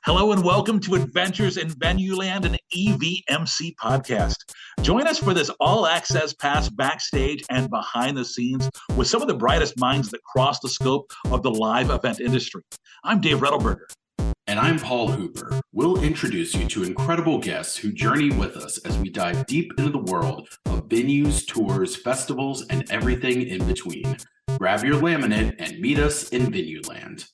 Hello and welcome to Adventures in Venueland, an EVMC podcast. Join us for this all-access pass backstage and behind the scenes with some of the brightest minds that cross the scope of the live event industry. I'm Dave Rettelberger. And I'm Paul Hooper. We'll introduce you to incredible guests who journey with us as we dive deep into the world of venues, tours, festivals, and everything in between. Grab your laminate and meet us in Venueland.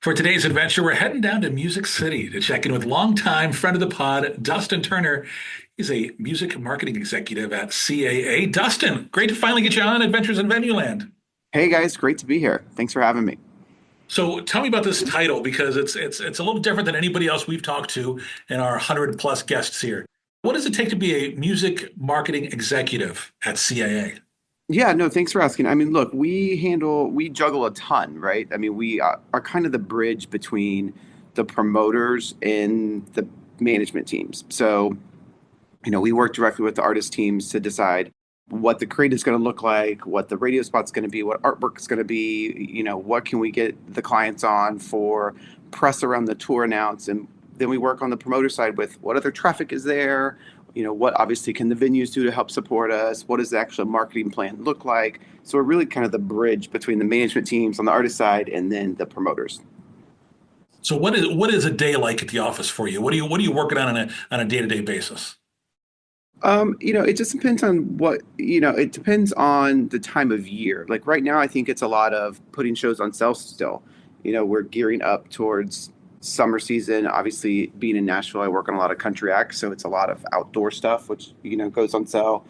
For today's adventure, we're heading down to Music City to check in with longtime friend of the pod, Dustin Turner. He's a music marketing executive at CAA. Dustin, great to finally get you on Adventures in Venueland. Hey guys, great to be here. Thanks for having me. So tell me about this title, because it's a little different than anybody else we've talked to in our 100+ guests here. What does it take to be a music marketing executive at CAA? Yeah, no, thanks for asking. I mean, look, we juggle a ton, right? I mean, we are kind of the bridge between the promoters and the management teams. So, we work directly with the artist teams to decide what the creative is going to look like, what the radio spot's going to be, what artwork is going to be, what can we get the clients on for press around the tour announce. And then we work on the promoter side with what other traffic is there, what obviously can the venues do to help support us? What does the actual marketing plan look like? So we're really kind of the bridge between the management teams on the artist side and then the promoters. So what is a day like at the office for you? What are you working on a day-to-day basis? It just depends on it depends on the time of year. Like right now, I think it's a lot of putting shows on sale still. We're gearing up towards summer season. Obviously, being in Nashville, I work on a lot of country acts, so it's a lot of outdoor stuff, which goes on sale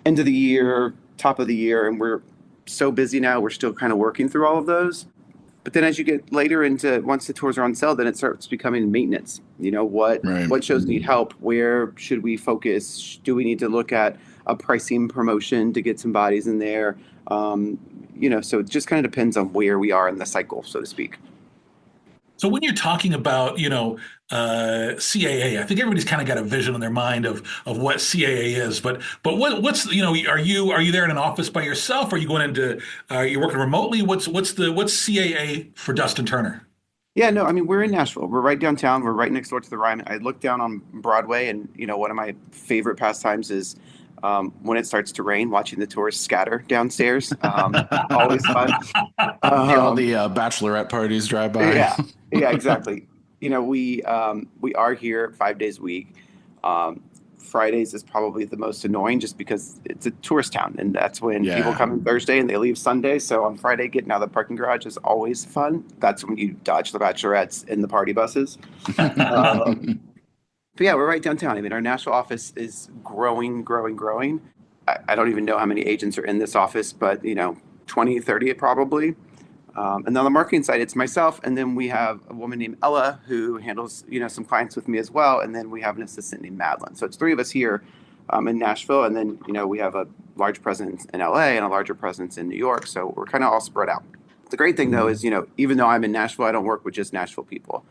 end of the year, top of the year, and we're so busy now. We're still kind of working through all of those. But then as you get later into once the tours are on sale, then it starts becoming maintenance. What shows need help? Where should we focus? Do we need to look at a pricing promotion to get some bodies in there? So it just kind of depends on where we are in the cycle, so to speak. So when you're talking about, CAA, I think everybody's kind of got a vision in their mind of what CAA is. But what's are you there in an office by yourself? Are you going into are you working remotely? What's CAA for Dustin Turner? Yeah, no, I mean, we're in Nashville. We're right downtown. We're right next door to the Ryman. I look down on Broadway, and one of my favorite pastimes is when it starts to rain, watching the tourists scatter downstairs. Always fun. All the bachelorette parties drive by. Yeah, exactly. We are here 5 days a week. Fridays is probably the most annoying just because it's a tourist town, and that's when people come in Thursday and they leave Sunday. So on Friday, getting out of the parking garage is always fun. That's when you dodge the bachelorettes in the party buses. But yeah, we're right downtown. I mean, our Nashville office is growing. I don't even know how many agents are in this office, but 20, 30 probably. And then on the marketing side, it's myself, and then we have a woman named Ella who handles some clients with me as well, and then we have an assistant named Madeline. So it's three of us here in Nashville, and then we have a large presence in LA and a larger presence in New York. So we're kind of all spread out. The great thing though is even though I'm in Nashville, I don't work with just Nashville people.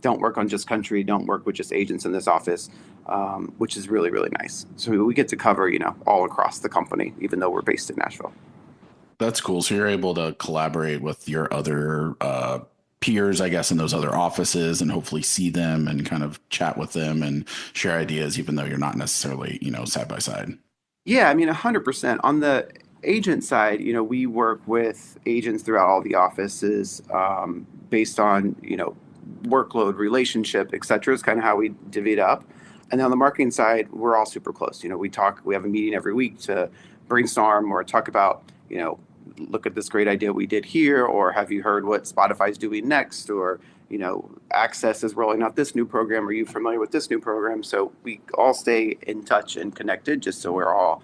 Don't work on just country. Don't work with just agents in this office, which is really, really nice. So we get to cover all across the company, even though we're based in Nashville. That's cool. So you're able to collaborate with your other peers, I guess, in those other offices and hopefully see them and kind of chat with them and share ideas, even though you're not necessarily, side by side. Yeah, I mean, 100%. On the agent side, we work with agents throughout all the offices based on, workload, relationship, et cetera, is kind of how we divvy it up. And then on the marketing side, we're all super close. We have a meeting every week to brainstorm or talk about, look at this great idea we did here, or have you heard what Spotify's doing next, or Access is rolling out this new program. Are you familiar with this new program? So we all stay in touch and connected, just so we're all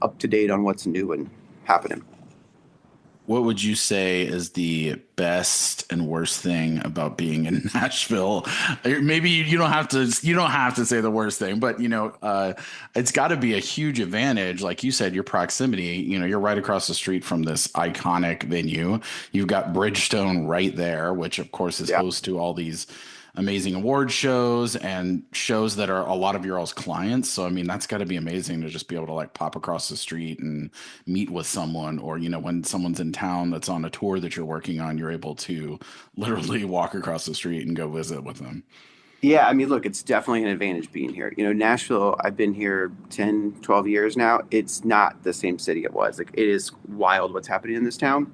up to date on what's new and happening. What would you say is the best and worst thing about being in Nashville? Maybe you don't have to say the worst thing, but it's got to be a huge advantage. Like you said, your proximity, you're right across the street from this iconic venue. You've got Bridgestone right there, which of course is Yeah. host to all these amazing award shows and shows that are a lot of your all's clients. So I mean, that's got to be amazing to just be able to like pop across the street and meet with someone, or when someone's in town that's on a tour that you're working on, you're able to literally walk across the street and go visit with them. Yeah, I mean, look, it's definitely an advantage being here. Nashville, I've been here 10, 12 years now. It's not the same city it was. Like, it is wild what's happening in this town,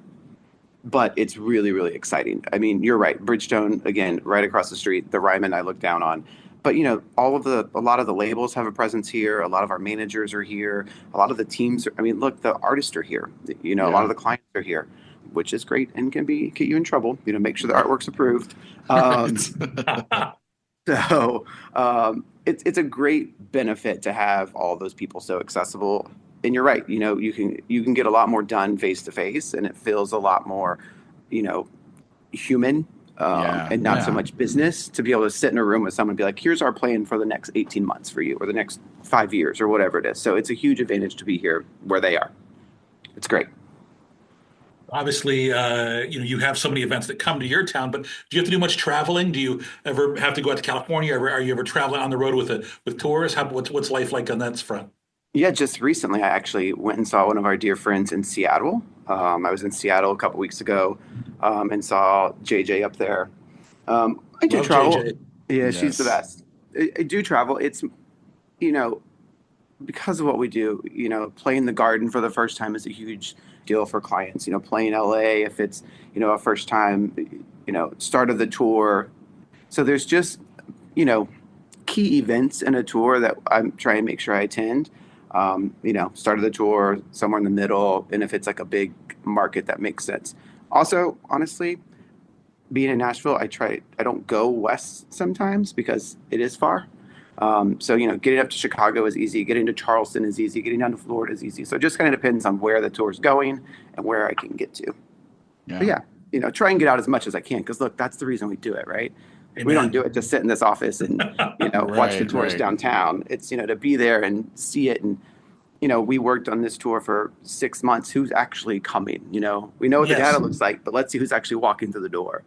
but it's really, really exciting. I mean, you're right. Bridgestone, again, right across the street, the Ryman I look down on. But, a lot of the labels have a presence here. A lot of our managers are here. A lot of the teams I mean, look, the artists are here. A lot of the clients are here, which is great and can get you in trouble. Make sure the artwork's approved. So it's a great benefit to have all those people so accessible. And you're right. You can get a lot more done face to face, and it feels a lot more, human, Yeah, and not so yeah. much business. To be able to sit in a room with someone and be like, "Here's our plan for the next 18 months for you, or the next 5 years, or whatever it is." So it's a huge advantage to be here where they are. It's great. Obviously, you have so many events that come to your town, but do you have to do much traveling? Do you ever have to go out to California? Are you ever traveling on the road with tours? What's life like on that front? Yeah, just recently I actually went and saw one of our dear friends in Seattle. I was in Seattle a couple weeks ago, and saw JJ up there. I do Love travel. JJ. Yeah, she's the Yes. best. I do travel. It's, you know, because of what we do, playing the Garden for the first time is a huge deal for clients. Playing LA if it's, a first time, start of the tour. So there's just, you know, key events in a tour that I'm trying to make sure I attend. Start of the tour, somewhere in the middle, and if it's like a big market that makes sense. Also, honestly, being in Nashville, I don't go west sometimes because it is far. So getting up to Chicago is easy, getting to Charleston is easy, getting down to Florida is easy. So it just kind of depends on where the tour is going and where I can get to. But Yeah. yeah, try and get out as much as I can because look, that's the reason we do it, right? We don't Amen. do it to sit in this office and watch the Right, tours right. downtown. It's to be there and see it. And we worked on this tour for 6 months. Who's actually coming? We know what the data Yes. looks like, but let's see who's actually walking through the door.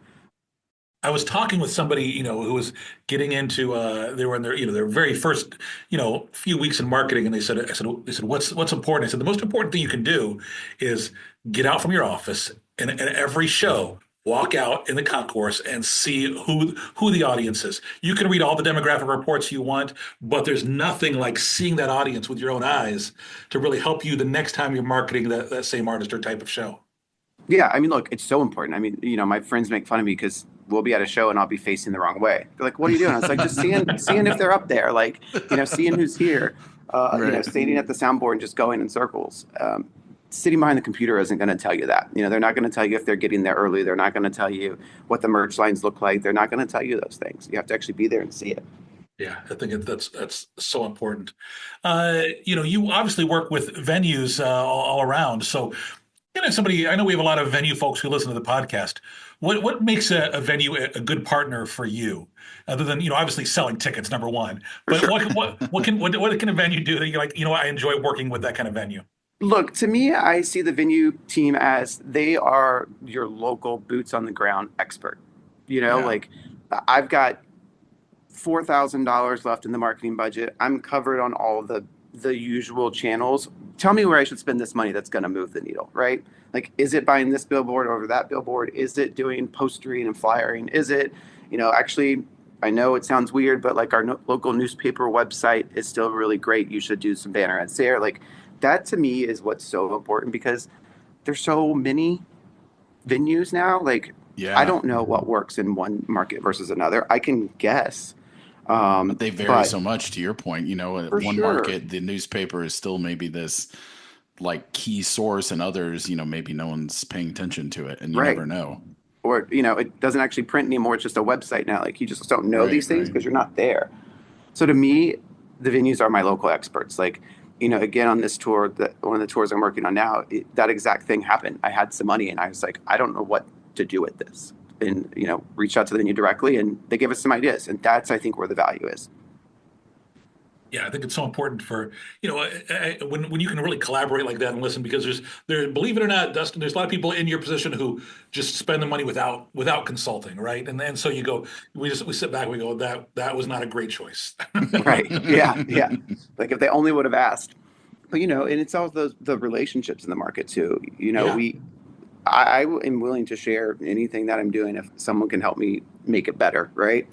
I was talking with somebody, who was getting into they were in their very first, few weeks in marketing, and they said, what's important? I said, the most important thing you can do is get out from your office and at every show, walk out in the concourse and see who the audience is. You can read all the demographic reports you want, but there's nothing like seeing that audience with your own eyes to really help you the next time you're marketing that same artist or type of show. Yeah, I mean, look, it's so important. I mean, my friends make fun of me because we'll be at a show and I'll be facing the wrong way. They're like, "What are you doing?" I was like, "Just seeing if they're up there, like, seeing who's here." Right. Standing at the soundboard and just going in circles. Sitting behind the computer isn't going to tell you that. They're not going to tell you if they're getting there early. They're not going to tell you what the merch lines look like. They're not going to tell you those things. You have to actually be there and see it. Yeah, I think that's so important. You obviously work with venues all around. So, somebody, I know we have a lot of venue folks who listen to the podcast. What makes a venue a good partner for you, other than obviously selling tickets, number one. For But sure. what can a venue do that you're like, I enjoy working with that kind of venue? Look, to me, I see the venue team as they are your local boots on the ground expert. Yeah. Like I've got $4,000 left in the marketing budget. I'm covered on all of the usual channels. Tell me where I should spend this money that's going to move the needle, right? Like, is it buying this billboard over that billboard? Is it doing postering and flyering? Is it, actually, I know it sounds weird, but like our local newspaper website is still really great. You should do some banner ads there. Like, that to me is what's so important because there's so many venues now. Like, I Yeah. don't know what works in one market versus another. I can guess, But they vary but so much to your point. At for one sure, market, the newspaper is still maybe this like key source, and others, maybe no one's paying attention to it, and you right. never know. Or it doesn't actually print anymore. It's just a website now. Like, you just don't know Right, these things right. because you're not there. So to me, the venues are my local experts. Like, again on this tour, that one of the tours I'm working on now, that exact thing happened. I had some money and I was like, I don't know what to do with this, and reached out to the venue directly, and they gave us some ideas, and that's, I think, where the value is. Yeah, I think it's so important for, when you can really collaborate like that and listen, because believe it or not, Dustin, there's a lot of people in your position who just spend the money without consulting, right? And then so we sit back and we go, that was not a great choice. Right. Yeah. Yeah. Like if they only would have asked. But and it's all the relationships in the market too. Yeah. I am willing to share anything that I'm doing if someone can help me make it better, right?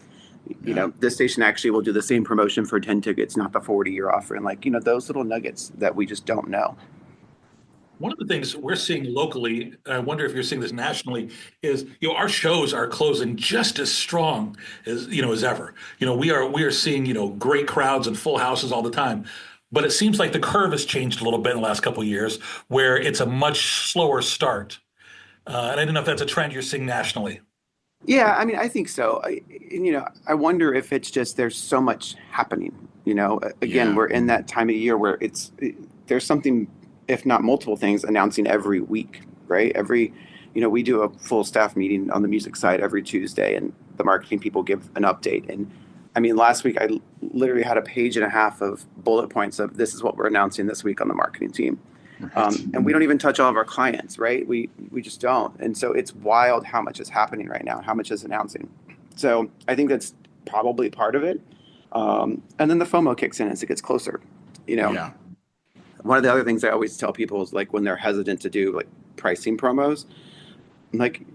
This station actually will do the same promotion for 10 tickets, not the 40 you're offering. Like, those little nuggets that we just don't know. One of the things we're seeing locally, and I wonder if you're seeing this nationally, is our shows are closing just as strong as ever. We are seeing great crowds and full houses all the time, but it seems like the curve has changed a little bit in the last couple of years, where it's a much slower start. And I don't know if that's a trend you're seeing nationally. Yeah, I mean, I think so. I wonder if it's just there's so much happening. Again, Yeah. we're in that time of year where there's something, if not multiple things, announcing every week, right? We do a full staff meeting on the music side every Tuesday, and the marketing people give an update. And I mean, last week I literally had a page and a half of bullet points of this is what we're announcing this week on the marketing team. Right. And we don't even touch all of our clients, right? We just don't. And so it's wild how much is happening right now, how much is announcing. So I think that's probably part of it. And then the FOMO kicks in as it gets closer. Yeah. One of the other things I always tell people is like when they're hesitant to do like pricing promos, like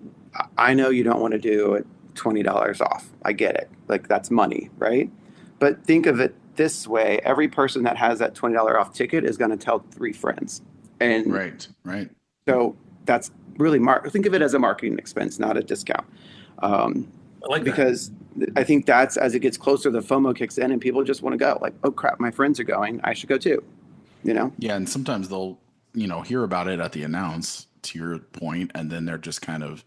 I know you don't want to do it $20 off. I get it. Like that's money, right? But think of it this way. Every person that has that $20 off ticket is going to tell 3 friends. And Right. so that's really think of it as a marketing expense, not a discount. I like that. Because I think that's as it gets closer, the FOMO kicks in and people just want to go like, oh crap, my friends are going. I should go too. Yeah, and sometimes they'll, hear about it at the announce, to your point, and then they're just kind of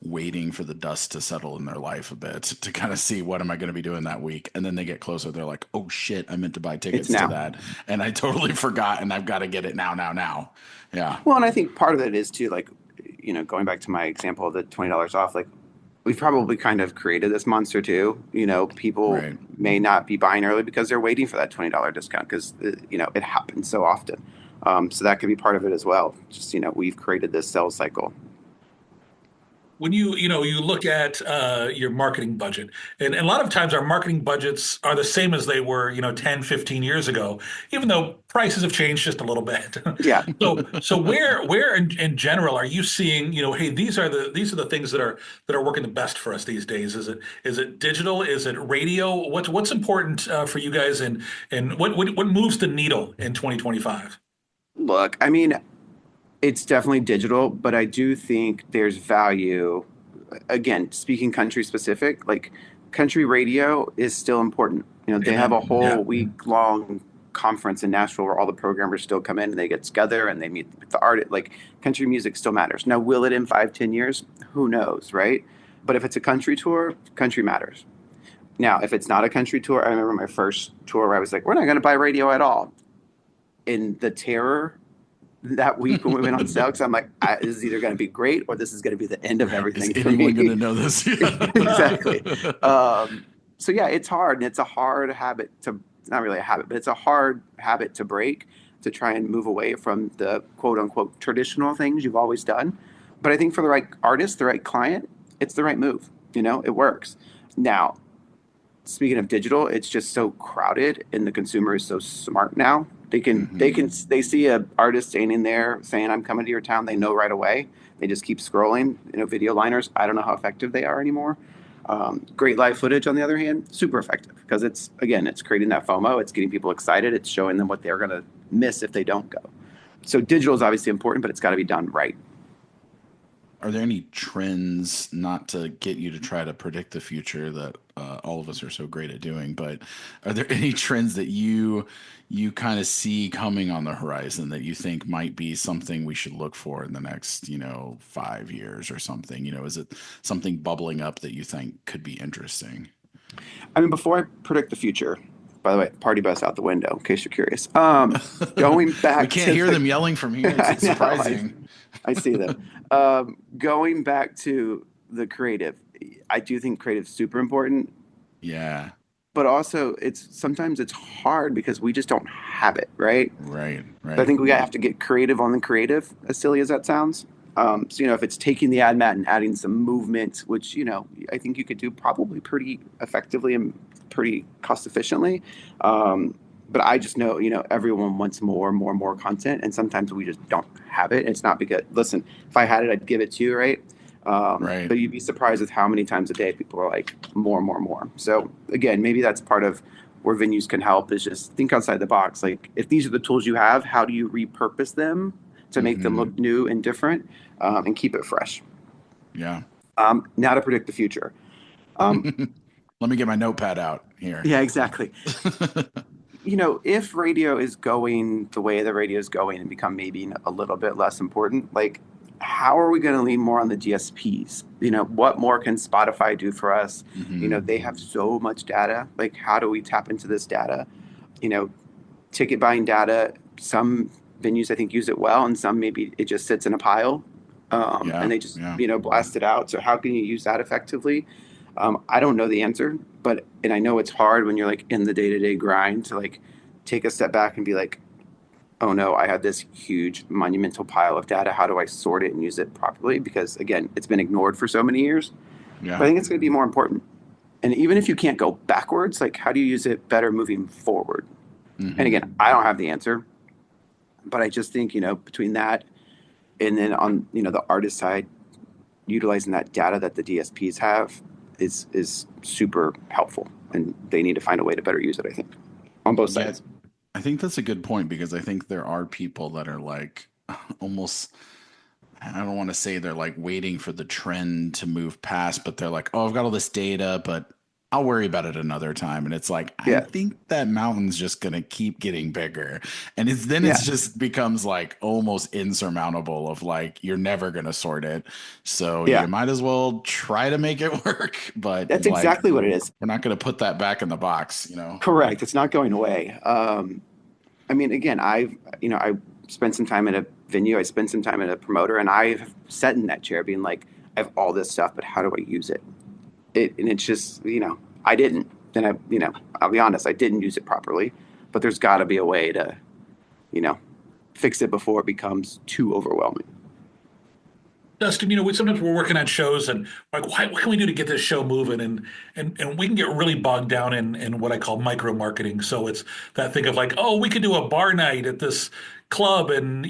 waiting for the dust to settle in their life a bit to kind of see what am I going to be doing that week. And then they get closer. They're like, oh shit, I meant to buy tickets to that. And I totally forgot, and I've got to get it now. Yeah. Well, and I think part of it is too, like, going back to my example of the $20 off, like we've probably kind of created this monster too. People may not be buying early because they're waiting for that $20 discount because, it happens so often. So that could be part of it as well. Just, we've created this sales cycle. When you look at your marketing budget, and a lot of times our marketing budgets are the same as they were 10, 15 years ago, even though prices have changed just a little bit. Yeah. So where in general are you seeing, hey, these are the things that are working the best for us these days? Is it digital? Is it radio? What's important for you guys, and what moves the needle in 2025? Look, I mean, it's definitely digital, but I do think there's value. Again, speaking country specific, like country radio is still important. They have a whole week long conference in Nashville where all the programmers still come in and they get together and they meet with the artist. Like country music still matters. Now, will it in 5-10 years? Who knows, right? But if it's a country tour, country matters. Now, if it's not a country tour, I remember my first tour where I was like, we're not going to buy radio at all. In the terror that week when we went on sale, because I'm like, this is either going to be great or this is going to be the end of everything. Is anyone going to know this? Exactly. So yeah, it's hard, and it's a hard habit to, not really a habit, but it's a hard habit to break, to try and move away from the quote unquote traditional things you've always done. But I think for the right artist, the right client, it's the right move. It works. Now, speaking of digital, it's just so crowded, and the consumer is so smart now. They see a artist standing there saying, I'm coming to your town. They know right away. They just keep scrolling. Video liners, I don't know how effective they are anymore. Great live footage, on the other hand, super effective because it's creating that FOMO. It's getting people excited. It's showing them what they're going to miss if they don't go. So digital is obviously important, but it's got to be done right. Are there any trends, not to get you to try to predict the future that all of us are so great at doing, but are there any trends that you kind of see coming on the horizon that you think might be something we should look for in the next, 5 years or something? Is it something bubbling up that you think could be interesting? I mean, before I predict the future, By the way, party bus out the window, in case you're curious. Going back, we can't hear them yelling from here. It's surprising. I see them. Going back to the creative, I do think creative is super important. Yeah. But also, sometimes it's hard because we just don't have it, right? Right. So I think we have to get creative on the creative, as silly as that sounds. So, if it's taking the ad mat and adding some movement, which, I think you could do probably pretty effectively and pretty cost efficiently. But I just know, everyone wants more content. And sometimes we just don't have it. It's not because, listen, if I had it, I'd give it to you, right? Right. But you'd be surprised with how many times a day people are like, more. So again, maybe that's part of where venues can help, is just think outside the box. Like, if these are the tools you have, how do you repurpose them to make them look new and different, and keep it fresh? Yeah. Now to predict the future. Let me get my notepad out here. Yeah, exactly. If radio is going the way the radio is going and become maybe a little bit less important, like, how are we going to lean more on the DSPs? What more can Spotify do for us? They have so much data. Like, how do we tap into this data? Ticket buying data, some venues I think use it well, and some maybe it just sits in a pile, and they just blast it out. So how can you use that effectively? I don't know the answer, and I know it's hard when you're like in the day-to-day grind to like take a step back and be like, oh no, I have this huge monumental pile of data. How do I sort it and use it properly? Because again, it's been ignored for so many years. Yeah. But I think it's going to be more important. And even if you can't go backwards, like, how do you use it better moving forward? And again, I don't have the answer, but I just think, between that and then on, the artist side, utilizing that data that the DSPs have is super helpful, and they need to find a way to better use it, I think, on both sides. I think that's a good point, because I think there are people that are like almost, I don't want to say they're like waiting for the trend to move past, but they're like, oh, I've got all this data, but I'll worry about it another time. And it's like, I think that mountain's just going to keep getting bigger. And it's just becomes like almost insurmountable of like, you're never going to sort it. So you might as well try to make it work. But that's exactly what it is. We're not going to put that back in the box, Correct. It's not going away. I mean, again, I spent some time at a venue. I spent some time at a promoter, and I've sat in that chair being like, I have all this stuff, but how do I use it? And it's just, I didn't. And I'll be honest, I didn't use it properly. But there's got to be a way to, fix it before it becomes too overwhelming. Dustin, sometimes we're working on shows and like, what can we do to get this show moving? And we can get really bogged down in what I call micro marketing. So it's that thing of like, oh, we could do a bar night at this club, and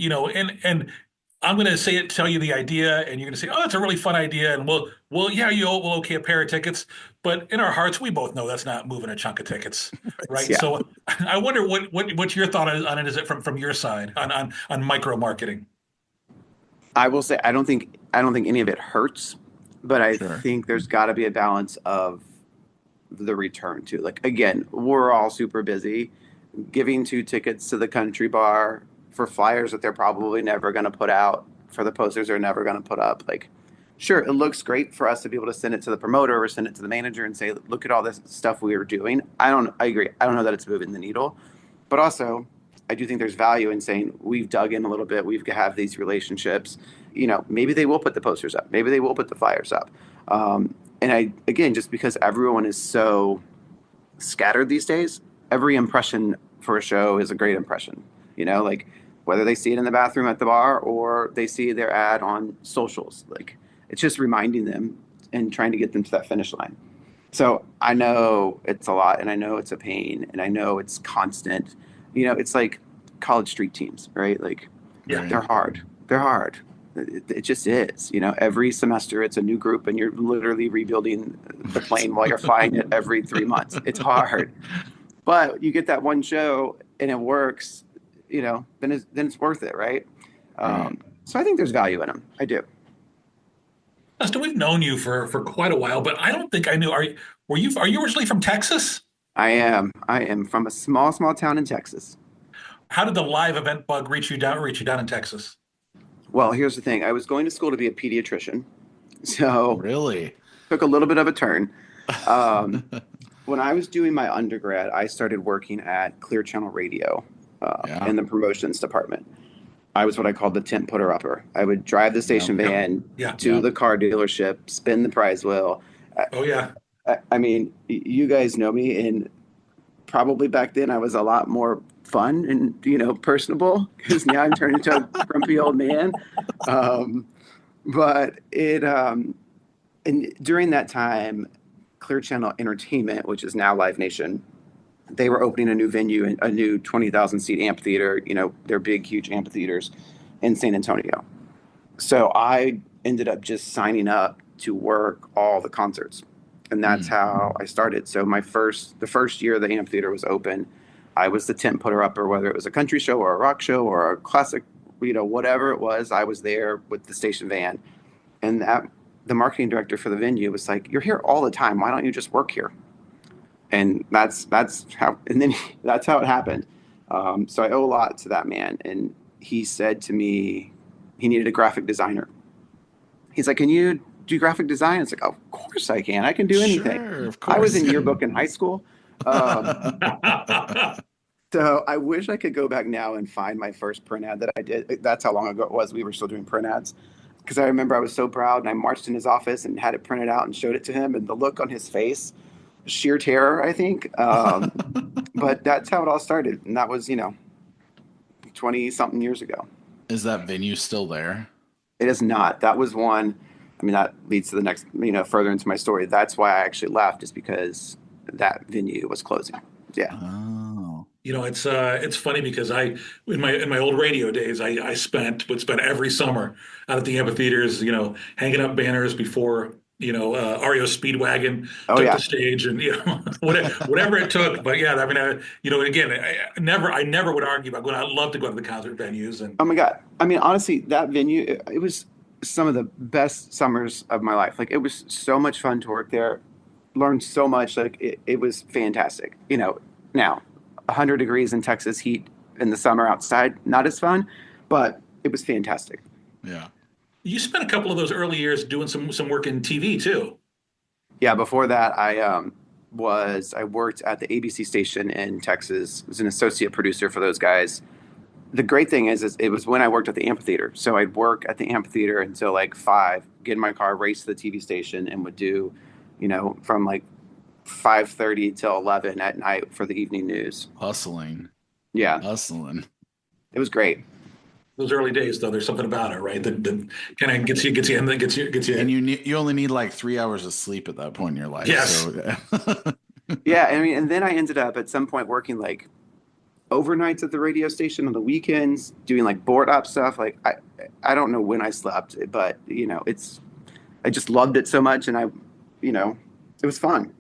I'm going to tell you the idea, and you're going to say, oh, that's a really fun idea. And we'll okay a pair of tickets. But in our hearts, we both know that's not moving a chunk of tickets, right? Yeah. So I wonder what's your thought on it? Is it from your side on micro marketing? I will say, I don't think any of it hurts, but I think there's got to be a balance of the return too. Like, again, we're all super busy giving 2 tickets to the country bar for flyers that they're probably never going to put out, for the posters they're never going to put up. Like, sure, it looks great for us to be able to send it to the promoter or send it to the manager and say, look at all this stuff we were doing. I agree. I don't know that it's moving the needle, but also I do think there's value in saying we've dug in a little bit. We've have these relationships. Maybe they will put the posters up. Maybe they will put the flyers up. And again, just because everyone is so scattered these days, every impression for a show is a great impression. Like, whether they see it in the bathroom at the bar or they see their ad on socials, like, it's just reminding them and trying to get them to that finish line. So I know it's a lot, and I know it's a pain, and I know it's constant. It's like college street teams, right? Like, they're hard. They're hard. It just is. Every semester it's a new group, and you're literally rebuilding the plane while you're flying it every 3 months. It's hard. But you get that one show and it works, then it's worth it, right? So I think there's value in them. I do. Dustin, we've known you for quite a while, but I don't think I knew. Are you originally from Texas? I am from a small town in Texas. How did the live event bug reach you down in Texas? Well, here's the thing. I was going to school to be a pediatrician, so really took a little bit of a turn. when I was doing my undergrad, I started working at Clear Channel Radio Yeah. in the promotions department. I was what I called the tent putter upper. I would drive the station van to the car dealership, spin the prize wheel. Oh yeah. I mean, you guys know me, and probably back then I was a lot more fun and personable, because now I'm turning into a grumpy old man. But and during that time, Clear Channel Entertainment, which is now Live Nation, they were opening a new venue, a new 20,000 seat amphitheater. They're big, huge amphitheaters in San Antonio. So I ended up just signing up to work all the concerts. And that's how I started. So the first year the amphitheater was open, I was the tent putter upper, whether it was a country show or a rock show or a classic, whatever it was, I was there with the station van. And the marketing director for the venue was like, "You're here all the time. Why don't you just work here?" And that's how it happened. So I owe a lot to that man. And he said to me, he needed a graphic designer. He's like, "Can you do graphic design?" It's like, "Of course I can. I can do anything." Sure, of course. I was in yearbook in high school. So I wish I could go back now and find my first print ad that I did. That's how long ago it was. We were still doing print ads. Because I remember I was so proud, and I marched in his office and had it printed out and showed it to him, and the look on his face, sheer terror, I think. But that's how it all started. And that was, 20 something years ago. Is that venue still there? It is not. That was one. I mean, that leads to the next, further into my story. That's why I actually left, is because that venue was closing. Yeah. Oh. It's funny because in my old radio days, I would spend every summer out at the amphitheaters, hanging up banners before, REO Speedwagon took the stage, and whatever it took. But yeah, I mean, again, I never would argue about going. I'd love to go to the concert venues. And oh my God, I mean, honestly, that venue, it was some of the best summers of my life. Like, it was so much fun to work there, learned so much. Like, it was fantastic. Now 100 degrees in Texas heat in the summer outside, not as fun, but it was fantastic. Yeah. You spent a couple of those early years doing some work in TV too. Yeah, before that, I worked at the ABC station in Texas. I was an associate producer for those guys. The great thing is it was when I worked at the amphitheater. So I'd work at the amphitheater until like 5, get in my car, race to the TV station, and would do, from like 5:30 till 11 at night for the evening news. Hustling. Yeah. Hustling. It was great. Those early days, though, there's something about it, right? That kind of gets you, and then gets you. And you only need like 3 hours of sleep at that point in your life. Yes. So, Yeah. I mean, and then I ended up at some point working like overnights at the radio station on the weekends, doing like board op stuff. Like, I don't know when I slept, but I just loved it so much, and it was fun.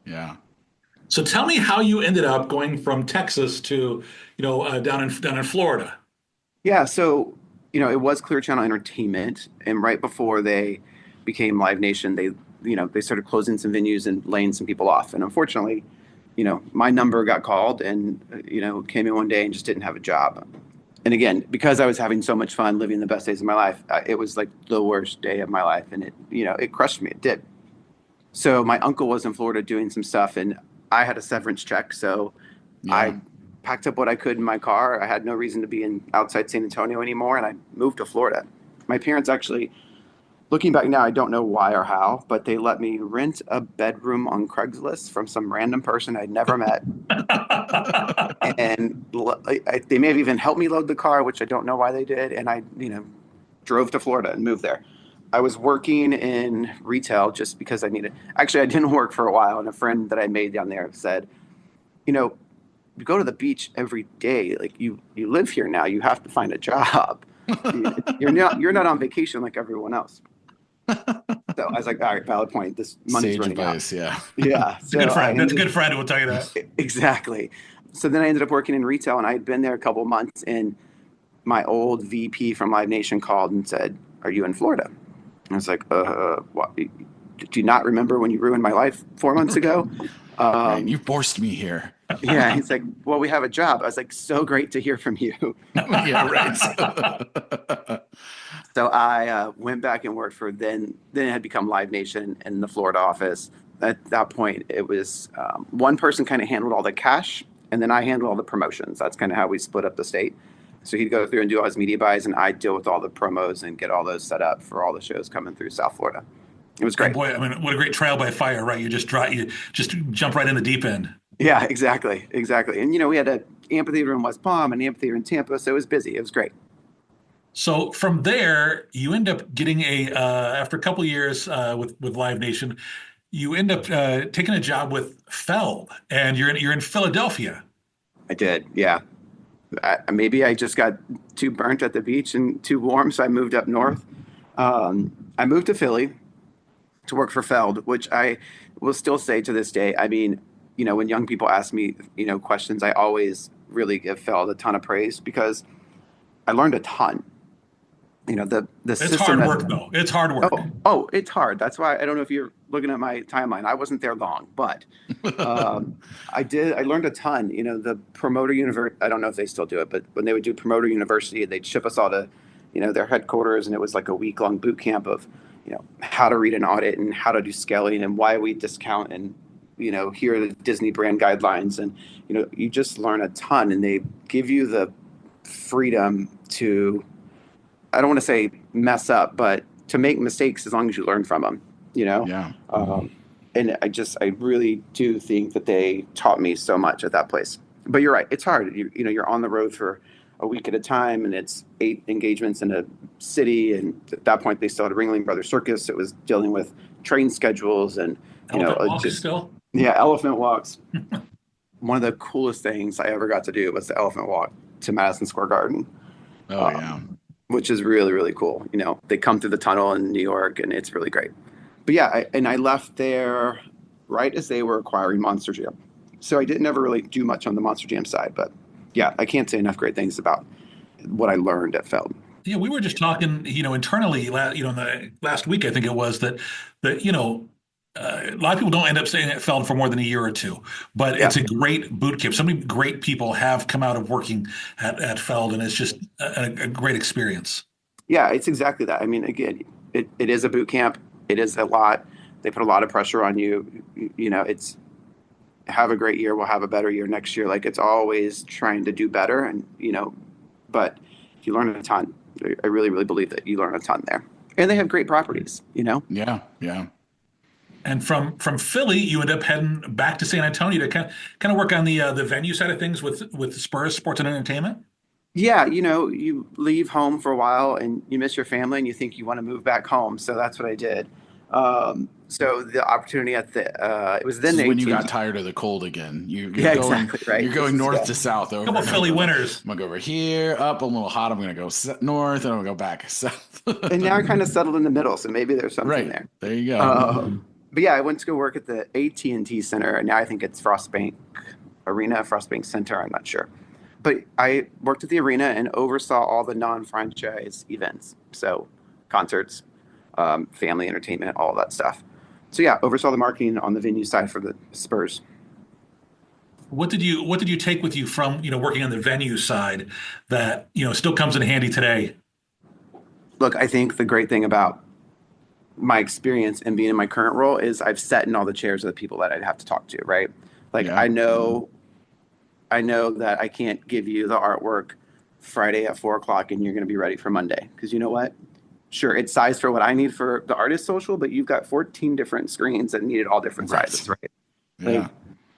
Yeah. So tell me how you ended up going from Texas to, down in Florida. Yeah, so it was Clear Channel Entertainment, and right before they became Live Nation, they started closing some venues and laying some people off. And unfortunately, my number got called, and came in one day and just didn't have a job. And again, because I was having so much fun, living the best days of my life, it was like the worst day of my life, and it crushed me. It did. So my uncle was in Florida doing some stuff, and I had a severance check. So I packed up what I could in my car. I had no reason to be outside San Antonio anymore, and I moved to Florida. My parents actually, looking back now, I don't know why or how, but they let me rent a bedroom on Craigslist from some random person I'd never met. And they may have even helped me load the car, which I don't know why they did. And I, drove to Florida and moved there. I was working in retail just because I didn't work for a while. And a friend that I made down there said, you go to the beach every day. Like, you live here now. You have to find a job. You're not on vacation like everyone else. So I was like, all right, valid point. This money's Sage running advice, out. yeah. Yeah. It's a good friend. That's a good friend who will tell you that. Exactly. So then I ended up working in retail, and I had been there a couple of months, and my old VP from Live Nation called and said, "Are you in Florida?" I was like, what? Do you not remember when you ruined my life 4 months ago? Right, you forced me here. Yeah. He's like, "Well, we have a job." I was like, "So great to hear from you." Yeah, right. So I went back and worked for then it had become Live Nation in the Florida office. at that point, it was one person kind of handled all the cash, and then I handled all the promotions. That's kind of how we split up the state. So he'd go through and do all his media buys, and I'd deal with all the promos and get all those set up for all the shows coming through South Florida. It was great. And boy, I mean, what a great trial by fire, right? You just jump right in the deep end. Yeah, exactly. And, we had an amphitheater in West Palm, an amphitheater in Tampa, so it was busy. It was great. So from there, you end up getting after a couple of years with Live Nation, you end up taking a job with Feld, and you're in Philadelphia. I did, yeah. Maybe I just got too burnt at the beach and too warm, so I moved up north. I moved to Philly to work for Feld, which I will still say to this day. I mean, when young people ask me, questions, I always really give Feld a ton of praise because I learned a ton. The it's system. Hard work, though. It's hard work. Oh, it's hard. That's why I don't know if you're looking at my timeline. I wasn't there long, but I learned a ton. The promoter university. I don't know if they still do it, but when they would do promoter university, they'd ship us all to, their headquarters, and it was like a week-long boot camp of, how to read an audit and how to do scaling and why we discount and, here are the Disney brand guidelines, and you just learn a ton, and they give you the freedom to. I don't want to say mess up, but to make mistakes as long as you learn from them, Yeah. And I really do think that they taught me so much at that place. But you're right. It's hard. You're on the road for a week at a time, and it's 8 engagements in a city. And at that point, they still had a Ringling Brothers Circus. It was dealing with train schedules and, elephant walks. One of the coolest things I ever got to do was the elephant walk to Madison Square Garden. Oh, yeah. Which is really, really cool. They come through the tunnel in New York, and it's really great. But yeah, I left there right as they were acquiring Monster Jam. So I didn't ever really do much on the Monster Jam side. But yeah, I can't say enough great things about what I learned at Feld. Yeah, we were just talking, internally, in the last week, I think it was that a lot of people don't end up staying at Feld for more than a year or two, but it's a great boot camp. So many great people have come out of working at Feld, and it's just a great experience. Yeah, it's exactly that. I mean, again, it is a boot camp. It is a lot. They put a lot of pressure on you. It's have a great year. We'll have a better year next year. Like, it's always trying to do better. And, but you learn a ton. I really, really believe that you learn a ton there. And they have great properties, Yeah. And from Philly, you end up heading back to San Antonio to kind of work on the venue side of things with Spurs Sports and Entertainment. Yeah, you leave home for a while and you miss your family and you think you want to move back home. So that's what I did. So the opportunity at it was then when you got tired of the cold again. Exactly right. You're going north to south. Over. A couple Philly winters. I'm gonna go over here, up a little hot. I'm gonna go north, and I'm gonna go back south. And now I kind of settled in the middle, so maybe there's something there. There you go. But yeah, I went to go work at the AT&T Center, and now I think it's Frostbank Arena, Frostbank Center. I'm not sure. But I worked at the arena and oversaw all the non-franchise events. So concerts, family entertainment, all that stuff. So yeah, oversaw the marketing on the venue side for the Spurs. What did you take with you from, working on the venue side that, still comes in handy today? Look, I think the great thing about my experience and being in my current role is I've sat in all the chairs of the people that I'd have to talk to, right? Like, yeah. I know that I can't give you the artwork Friday at 4:00 and you're going to be ready for Monday. Because you know what? Sure, it's sized for what I need for the artist social, but you've got 14 different screens that needed all different sizes, right? Yeah. Like,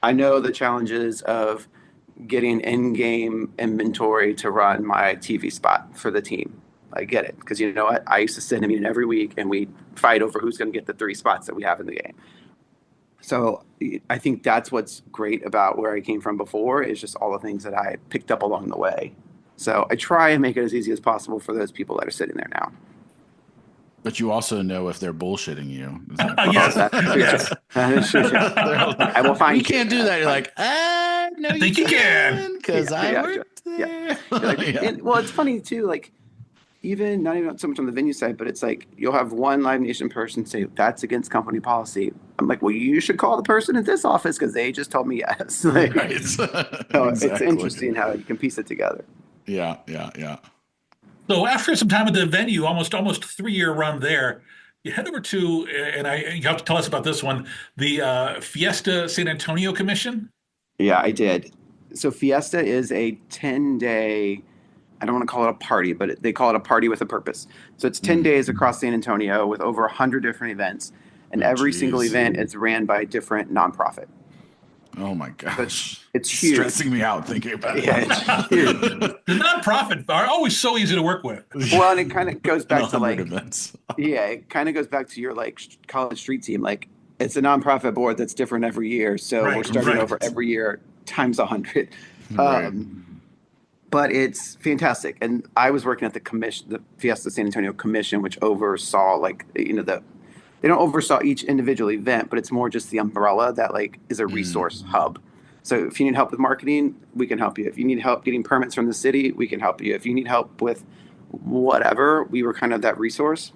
I know the challenges of getting in-game inventory to run my TV spot for the team. I get it. Because you know what? I used to sit in a meeting every week and we fight over who's going to get the 3 spots that we have in the game. So I think that's what's great about where I came from before is just all the things that I picked up along the way. So I try and make it as easy as possible for those people that are sitting there now. But you also know if they're bullshitting you. Yes. That is true. I will find you. Can't do that. You're like, no, I think you can. Because I worked there. And, well, it's funny too, like, even not even so much on the venue side, but it's like you'll have one Live Nation person say that's against company policy. I'm like, well, you should call the person at this office because they just told me yes. Like, right. So exactly. It's interesting how you can piece it together. Yeah. So after some time at the venue, almost 3-year run there, you head over to, and you have to tell us about this one, the Fiesta San Antonio Commission. Yeah, I did. So Fiesta is a 10-day, I don't want to call it a party, but they call it a party with a purpose. So it's 10 Mm. days across San Antonio with over 100 different events. And Oh, every single geez. event is ran by a different nonprofit. Oh my So gosh. it's It's huge. stressing me out thinking about Yeah, it. it's huge. The nonprofit are always so easy to work with. Well, and it kind of goes And back to 100 like, events. yeah, it kind of goes back to your like college street team. Like it's a nonprofit board that's different every year. So we're Right, starting right. over every year times 100. Right. But it's fantastic. And I was working at the commission, the Fiesta San Antonio Commission, which oversaw like, they don't oversaw each individual event, but it's more just the umbrella that like is a resource hub. So if you need help with marketing, we can help you. If you need help getting permits from the city, we can help you. If you need help with whatever, we were kind of that resource.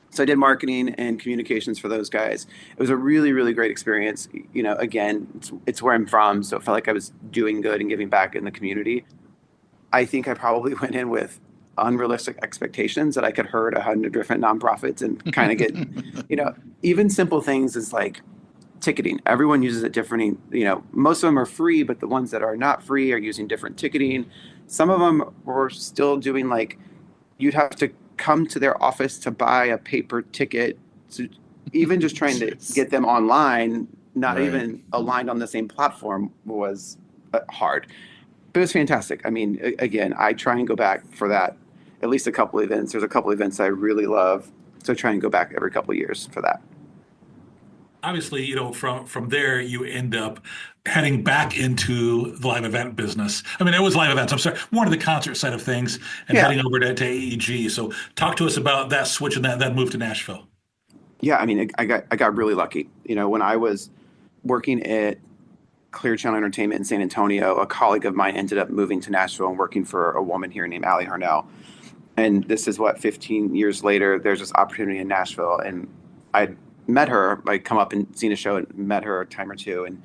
So I did marketing and communications for those guys. It was a really, really great experience. Again, it's where I'm from, so it felt like I was doing good and giving back in the community. I think I probably went in with unrealistic expectations that I could herd 100 different nonprofits and kind of get, even simple things as like ticketing. Everyone uses it differently. Most of them are free, but the ones that are not free are using different ticketing. Some of them were still doing like, you'd have to come to their office to buy a paper ticket. So even just trying to get them online, not Right. even aligned on the same platform was hard. But it was fantastic. I mean, again, I try and go back for that, at least a couple events. There's a couple events I really love. So I try and go back every couple of years for that. Obviously, from there you end up heading back into the live event business. I mean, it was live events. I'm sorry, more to the concert side of things, and Yeah. heading over to AEG. So, talk to us about that switch and that move to Nashville. Yeah, I mean, I got really lucky. When I was working at Clear Channel Entertainment in San Antonio, a colleague of mine ended up moving to Nashville and working for a woman here named Allie Harnell. And this is 15 years later, there's this opportunity in Nashville. And I met her, I come up and seen a show and met her a time or two. And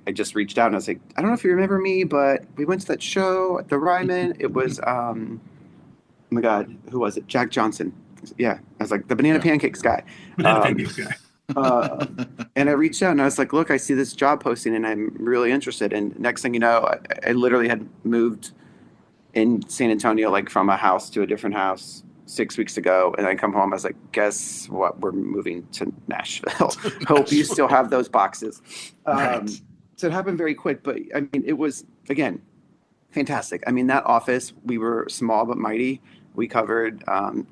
I just reached out and I was like, I don't know if you remember me, but we went to that show at the Ryman. It was, oh my God, who was it? Jack Johnson. Yeah. I was like, the Banana Pancakes guy. Banana Pancakes guy. And I reached out and I was like, look, I see this job posting and I'm really interested. And next thing you know, I literally had moved in San Antonio, like from a house to a different house 6 weeks ago. And I come home, I was like, guess what? We're moving to Nashville. Hope you still have those boxes. Right. So it happened very quick, but I mean, it was, again, fantastic. I mean, that office, we were small but mighty. We covered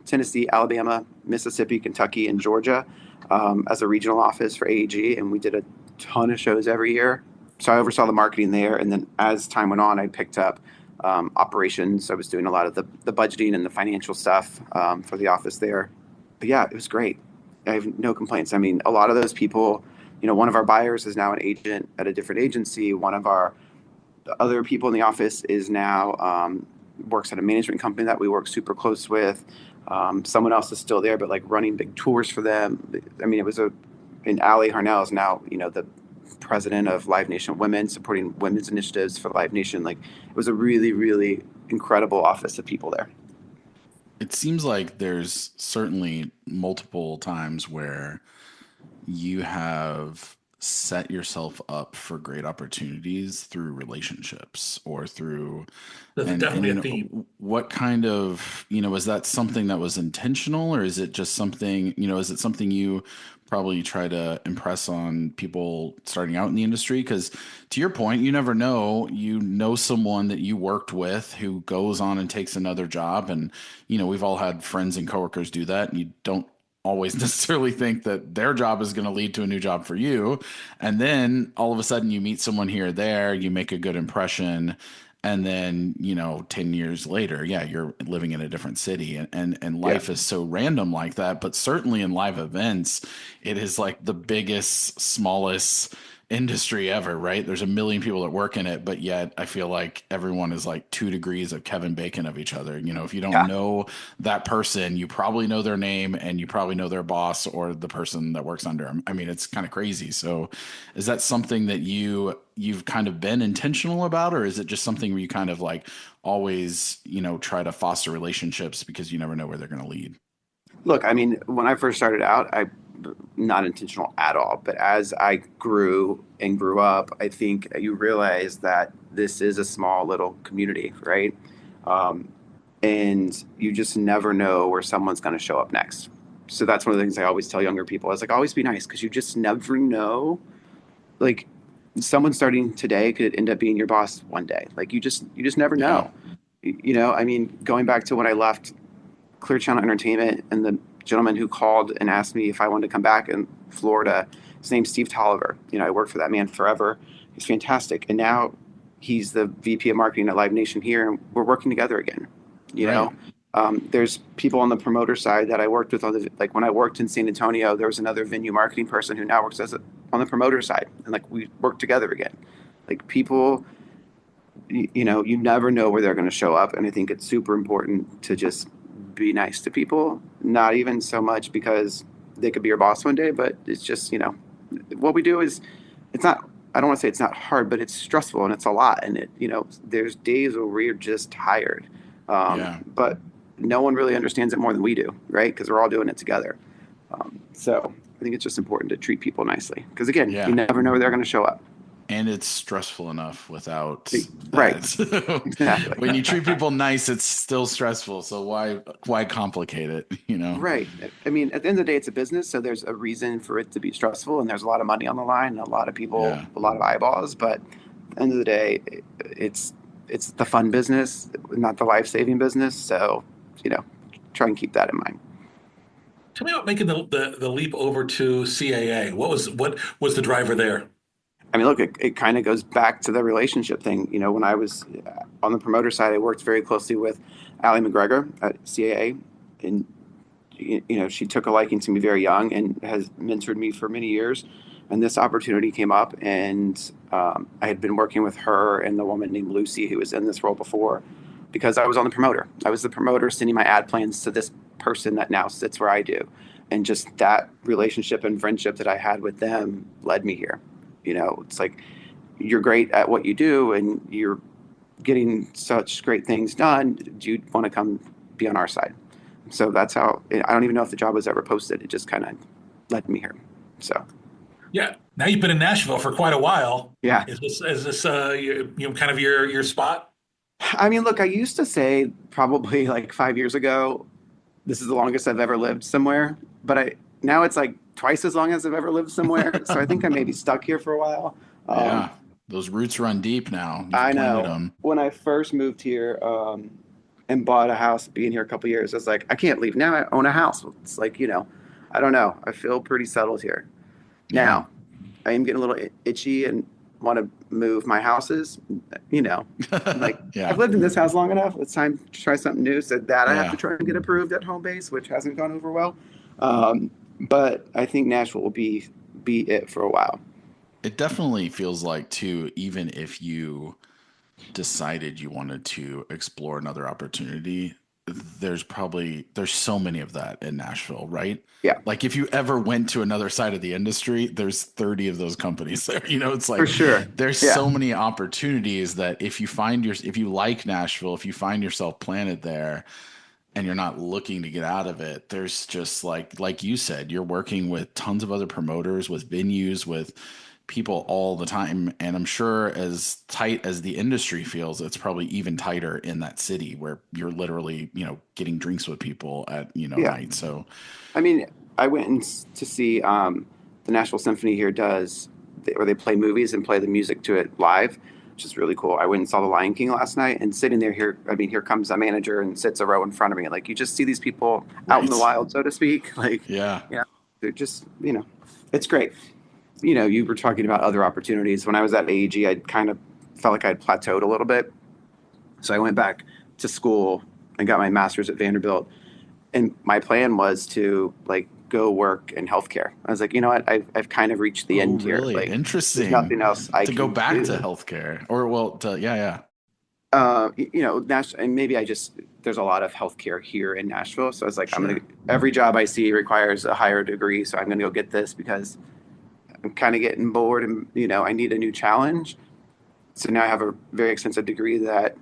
Tennessee, Alabama, Mississippi, Kentucky, and Georgia as a regional office for AEG, and we did a ton of shows every year. So I oversaw the marketing there, and then as time went on, I picked up operations. I was doing a lot of the budgeting and the financial stuff for the office there. But yeah, it was great. I have no complaints. I mean, a lot of those people, one of our buyers is now an agent at a different agency. One of our other people in the office is now works at a management company that we work super close with. Someone else is still there, but like running big tours for them. I mean, and Allie Harnell is now, the president of Live Nation Women, supporting women's initiatives for Live Nation. Like, it was a really, really incredible office of people there. It seems like there's certainly multiple times where you have set yourself up for great opportunities through relationships or through That's definitely a theme. what kind of, is that something that was intentional, or is it just something, is it something you probably try to impress on people starting out in the industry? Because to your point, you never know, someone that you worked with who goes on and takes another job. And, we've all had friends and coworkers do that, and you don't always necessarily think that their job is going to lead to a new job for you. And then all of a sudden you meet someone here or there, you make a good impression. And then, 10 years later, you're living in a different city, and life is so random like that. But certainly in live events, it is like the biggest, smallest industry ever, right? There's a million people that work in it, but yet I feel like everyone is like 2 degrees of Kevin Bacon of each other. If you don't know that person, you probably know their name and you probably know their boss or the person that works under them. I mean, it's kind of crazy. So is that something that you've kind of been intentional about, or is it just something where you kind of like always, try to foster relationships because you never know where they're going to lead? Look, I mean, when I first started out, I not intentional at all. But as I grew and grew up, I think you realize that this is a small little community, right? Um, and you just never know where someone's going to show up next. So that's one of the things I always tell younger people. I was like, always be nice because you just never know. Like someone starting today could end up being your boss one day. Like you just never Yeah. know. I mean, going back to when I left Clear Channel Entertainment and the gentleman who called and asked me if I wanted to come back in Florida, his name's Steve Tolliver. I worked for that man forever. He's fantastic. And now he's the VP of marketing at Live Nation here, and we're working together again. You Right. know, there's people on the promoter side that I worked with like when I worked in San Antonio, there was another venue marketing person who now works on the promoter side. And like we work together again. Like people, you never know where they're going to show up. And I think it's super important to just be nice to people, not even so much because they could be your boss one day, but it's just, what we do is it's not, I don't want to say it's not hard, but it's stressful and it's a lot. And there's days where we're just tired. Yeah. But no one really understands it more than we do, right? Because we're all doing it together. So I think it's just important to treat people nicely because again, Yeah. you never know where they're going to show up. And it's stressful enough without Right. that. Exactly. When you treat people nice, it's still stressful. So why complicate it? Right. I mean, at the end of the day, it's a business, so there's a reason for it to be stressful, and there's a lot of money on the line, and a lot of people, Yeah. a lot of eyeballs. But at the end of the day, it's the fun business, not the life-saving business. So, try and keep that in mind. Tell me about making the leap over to CAA. What was the driver there? I mean, look, it kind of goes back to the relationship thing. When I was on the promoter side, I worked very closely with Allie McGregor at CAA, and she took a liking to me very young and has mentored me for many years. And this opportunity came up, and I had been working with her and the woman named Lucy who was in this role before, because I was on the promoter. I was the promoter sending my ad plans to this person that now sits where I do, and just that relationship and friendship that I had with them led me here. It's like you're great at what you do and you're getting such great things done. Do you want to come be on our side? So that's how, I don't even know if the job was ever posted. It just kind of led me here. So, Yeah. Now you've been in Nashville for quite a while. yeah. Is this kind of your spot? I mean, look, I used to say probably like 5 years ago, this is the longest I've ever lived somewhere, but now it's like twice as long as I've ever lived somewhere. So I think I may be stuck here for a while. Yeah. Those roots run deep now. You've I planted know. them. When I first moved here and bought a house, being here a couple years, I was like, I can't leave. Now I own a house. It's like, I don't know. I feel pretty settled here. Yeah. Now, I am getting a little itchy and want to move my houses. Like Yeah. I've lived in this house long enough. It's time to try something new. So that I have Yeah. to try and get approved at home base, which hasn't gone over well. But I think Nashville will be it for a while. It definitely feels like too, even if you decided you wanted to explore another opportunity, there's so many of that in Nashville, right? Yeah. Like if you ever went to another side of the industry, there's 30 of those companies there. It's like For sure. there's Yeah. so many opportunities that if you like Nashville, if you find yourself planted there and you're not looking to get out of it, there's just like you said, you're working with tons of other promoters, with venues, with people all the time. And I'm sure as tight as the industry feels, it's probably even tighter in that city where you're literally, getting drinks with people at, Yeah. night. So I mean, I went to see the Nashville Symphony here where they play movies and play the music to it live, which is really cool. I went and saw The Lion King last night, and sitting there here, I mean, here comes a manager and sits a row in front of me. Like you just see these people out in the Right. wild, so to speak. Like, yeah. they're just, it's great. You were talking about other opportunities. When I was at AEG, I kind of felt like I'd plateaued a little bit. So I went back to school and got my master's at Vanderbilt. And my plan was to go work in healthcare. I was like, you know what? I've kind of reached the end here. Really Like, interesting. there's nothing else I to can go back do. to healthcare yeah. And maybe there's a lot of healthcare here in Nashville. So I was like, Sure. every job I see requires a higher degree. So I'm going to go get this because I'm kind of getting bored and, I need a new challenge. So now I have a very extensive degree that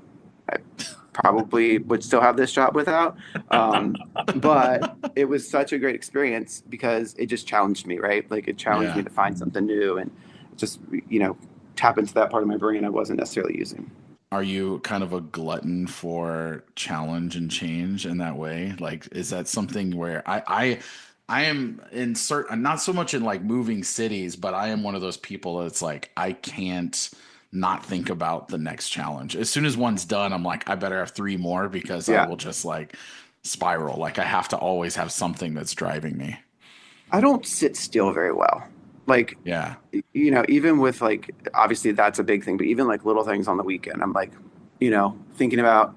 probably would still have this job without. But it was such a great experience because it just challenged me, right? Like it challenged me to find something new and just, tap into that part of my brain I wasn't necessarily using. Are you kind of a glutton for challenge and change in that way? Like, is that something where I am in certain, not so much in like moving cities, but I am one of those people that's like, I can't not think about the next challenge. As soon as one's done, I'm like, I better have three more because I Yeah. will just like spiral. Like, I have to always have something that's driving me. I don't sit still very well. Like, Yeah. even with like, obviously that's a big thing, but even like little things on the weekend, I'm like, thinking about,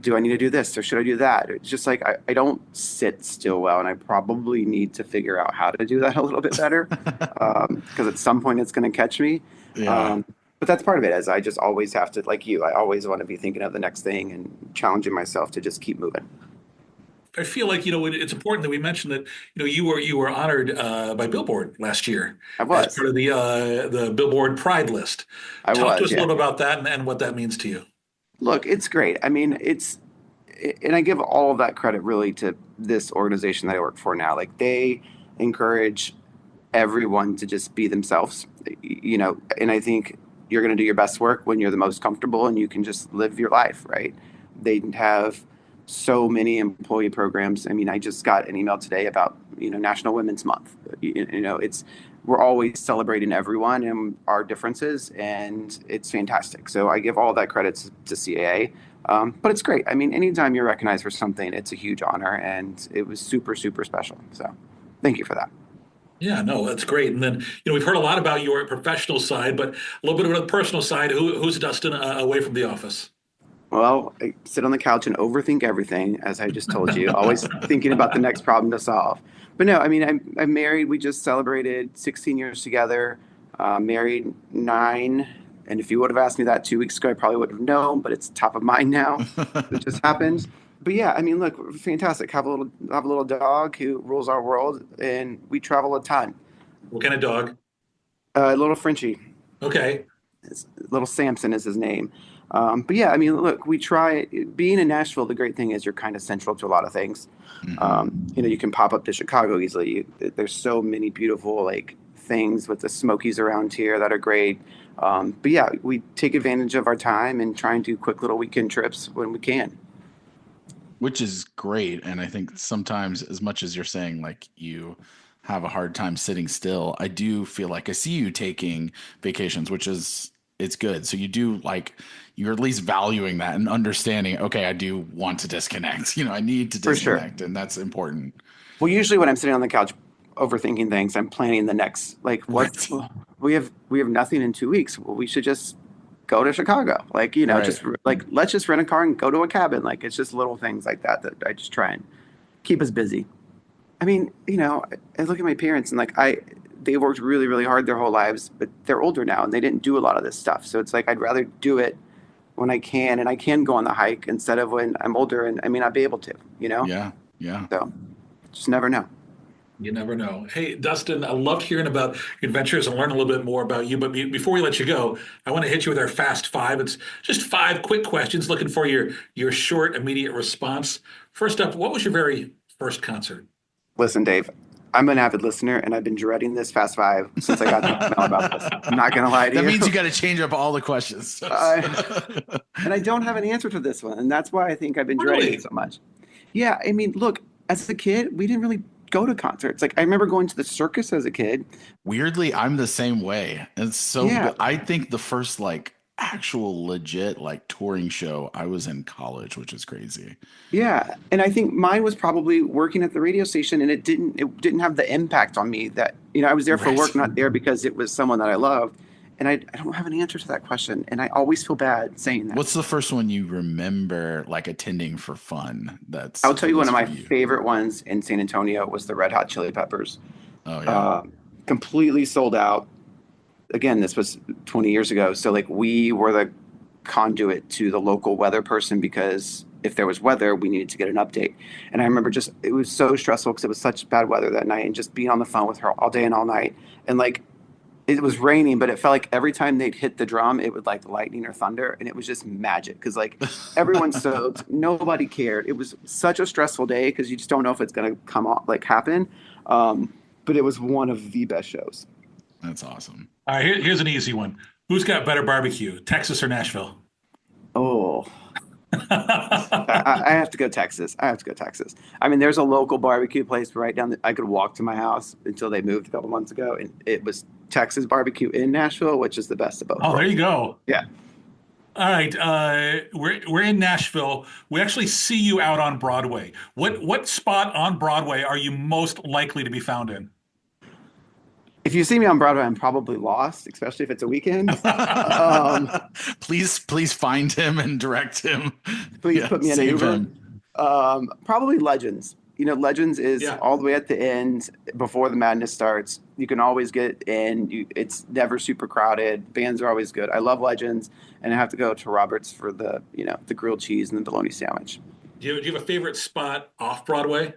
do I need to do this or should I do that? It's just like, I don't sit still well. And I probably need to figure out how to do that a little bit better. Because at some point it's going to catch me. Yeah. But that's part of it, as I just always have to, like you, I always want to be thinking of the next thing and challenging myself to just keep moving. I feel like it's important that we mention that you were honored by Billboard last year I as was. part of the Billboard Pride list. I Talk to was, us a yeah. little about that and what that means to you. Look, it's great. I mean, and I give all of that credit really to this organization that I work for now. Like they encourage everyone to just be themselves, and I think you're going to do your best work when you're the most comfortable and you can just live your life, right? They have so many employee programs. I mean, I just got an email today about, National Women's Month. We're always celebrating everyone and our differences, and it's fantastic. So I give all that credit to CAA. But it's great. I mean, anytime you're recognized for something, it's a huge honor, and it was super, super special. So thank you for that. Yeah, no, that's great. And then, we've heard a lot about your professional side, but a little bit about the personal side. Who's Dustin away from the office? Well, I sit on the couch and overthink everything, as I just told you, always thinking about the next problem to solve. But no, I mean, I'm married. We just celebrated 16 years together, married 9. And if you would have asked me that 2 weeks ago, I probably would have known, but it's top of mind now. It just happened. But yeah, I mean, look, we're fantastic. Have a little dog who rules our world, and we travel a ton. What kind of dog? A little Frenchie. Okay. Little Samson is his name. But yeah, I mean, look, we try being in Nashville. The great thing is you're kind of central to a lot of things. You can pop up to Chicago easily. There's so many beautiful like things with the Smokies around here that are great. But yeah, we take advantage of our time and try and do quick little weekend trips when we can. Which is great. And I think sometimes, as much as you're saying like you have a hard time sitting still, I do feel like I see you taking vacations, which is, it's good. So you do like, you're at least valuing that and understanding, okay, I do want to disconnect. I need to disconnect. And that's important. Well, usually when I'm sitting on the couch overthinking things, I'm planning the next, like what we have nothing in 2 weeks. Well, we should just go to Chicago. Like, just like, let's just rent a car and go to a cabin. Like, it's just little things like that I just try and keep us busy. I mean, I look at my parents and like, they worked really, really hard their whole lives, but they're older now and they didn't do a lot of this stuff. So it's like, I'd rather do it when I can, and I can go on the hike instead of when I'm older and I may not be able to, Yeah. Yeah. So just never know. You never know. Hey, Dustin, I loved hearing about your adventures and learn a little bit more about you. But before we let you go, I want to hit you with our Fast Five. It's just 5 quick questions looking for your short, immediate response. First up, what was your very first concert? Listen, Dave, I'm an avid listener, and I've been dreading this Fast Five since I got to know about this. I'm not going to lie to you. That means you got to change up all the questions. And I don't have an answer to this one, and that's why I think I've been dreading it so much. Yeah, I mean, look, as a kid, we didn't really go to concerts. Like, I remember going to the circus as a kid. Weirdly, I'm the same way. And so I think the first like actual legit like touring show I was in college, which is crazy. Yeah, and I think mine was probably working at the radio station, and it didn't have the impact on me that I was there for work, not there because it was someone that I loved. And I don't have an answer to that question, and I always feel bad saying that. What's the first one you remember like attending for fun? I'll tell you, one of my favorite ones in San Antonio was the Red Hot Chili Peppers. Oh yeah, completely sold out. Again, this was 20 years ago, so like we were the conduit to the local weather person because if there was weather, we needed to get an update. And I remember it was so stressful because it was such bad weather that night, and just being on the phone with her all day and all night, and like it was raining, but it felt like every time they'd hit the drum, it would like lightning or thunder, and it was just magic because like everyone's soaked, nobody cared. It was such a stressful day because you just don't know if it's gonna come off like happen. But it was one of the best shows. That's awesome. All right, here's an easy one. Who's got better barbecue, Texas or Nashville? Oh, I have to go Texas. I mean, there's a local barbecue place right down. I could walk to my house until they moved a couple months ago, and it was Texas barbecue in Nashville, which is the best of both. Oh, there you go. Yeah. All right, we're in Nashville. We actually see you out on Broadway. What spot on Broadway are you most likely to be found in? If you see me on Broadway, I'm probably lost, especially if it's a weekend. Please find him and direct him. Please put me in an Uber. Probably Legends. Legends is all the way at the end before the madness starts. You can always get in. It's never super crowded. Bands are always good. I love Legends, and I have to go to Roberts for the grilled cheese and the bologna sandwich. Do you have a favorite spot off Broadway?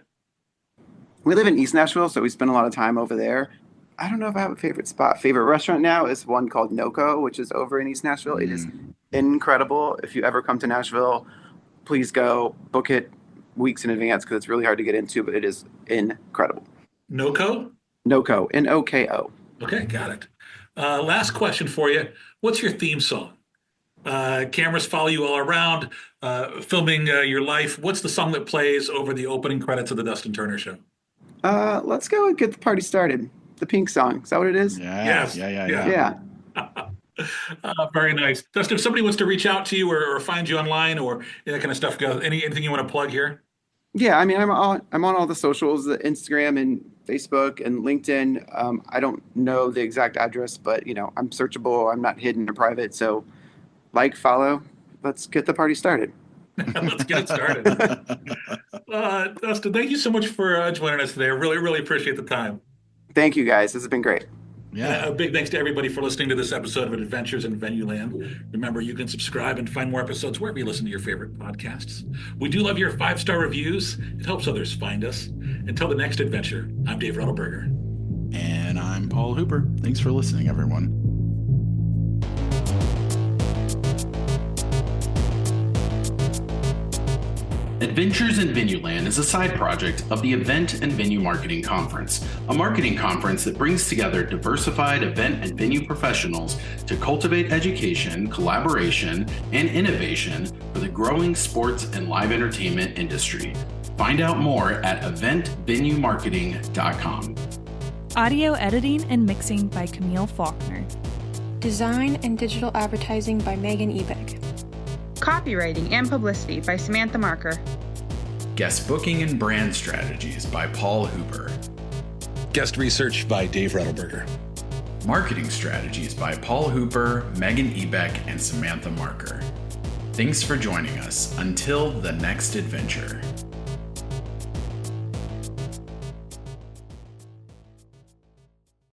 We live in East Nashville, so we spend a lot of time over there. I don't know if I have a favorite spot. Favorite restaurant now is one called NoCo, which is over in East Nashville. It is incredible. If you ever come to Nashville, please go. Book it weeks in advance because it's really hard to get into, but it is incredible. NoCo? NoCo, N-O-K-O. Okay, got it. Last question for you. What's your theme song? Cameras follow you all around, filming your life. What's the song that plays over the opening credits of the Dustin Turner Show? Let's go and get the party started. The Pink song. Is that what it is? Yes. Yeah. Very nice. Dustin, if somebody wants to reach out to you or find you online or that kind of stuff, anything you want to plug here? Yeah, I mean, I'm on all the socials, the Instagram and Facebook and LinkedIn. I don't know the exact address, but I'm searchable. I'm not hidden or private. So follow. Let's get the party started. Let's get it started. Dustin, thank you so much for joining us today. I really, really appreciate the time. Thank you, guys. This has been great. Yeah. A big thanks to everybody for listening to this episode of Adventures in Venueland. Remember, you can subscribe and find more episodes wherever you listen to your favorite podcasts. We do love your 5-star reviews. It helps others find us. Until the next adventure, I'm Dave Ruddleberger. And I'm Paul Hooper. Thanks for listening, everyone. Adventures in Venueland is a side project of the Event and Venue Marketing Conference, a marketing conference that brings together diversified event and venue professionals to cultivate education, collaboration, and innovation for the growing sports and live entertainment industry. Find out more at eventvenuemarketing.com. Audio editing and mixing by Camille Faulkner. Design and digital advertising by Megan Ebeck. Copywriting and publicity by Samantha Marker. Guest booking and brand strategies by Paul Hooper. Guest research by Dave Ruddleberger. Marketing strategies by Paul Hooper, Megan Ebeck, and Samantha Marker. Thanks for joining us. Until the next adventure.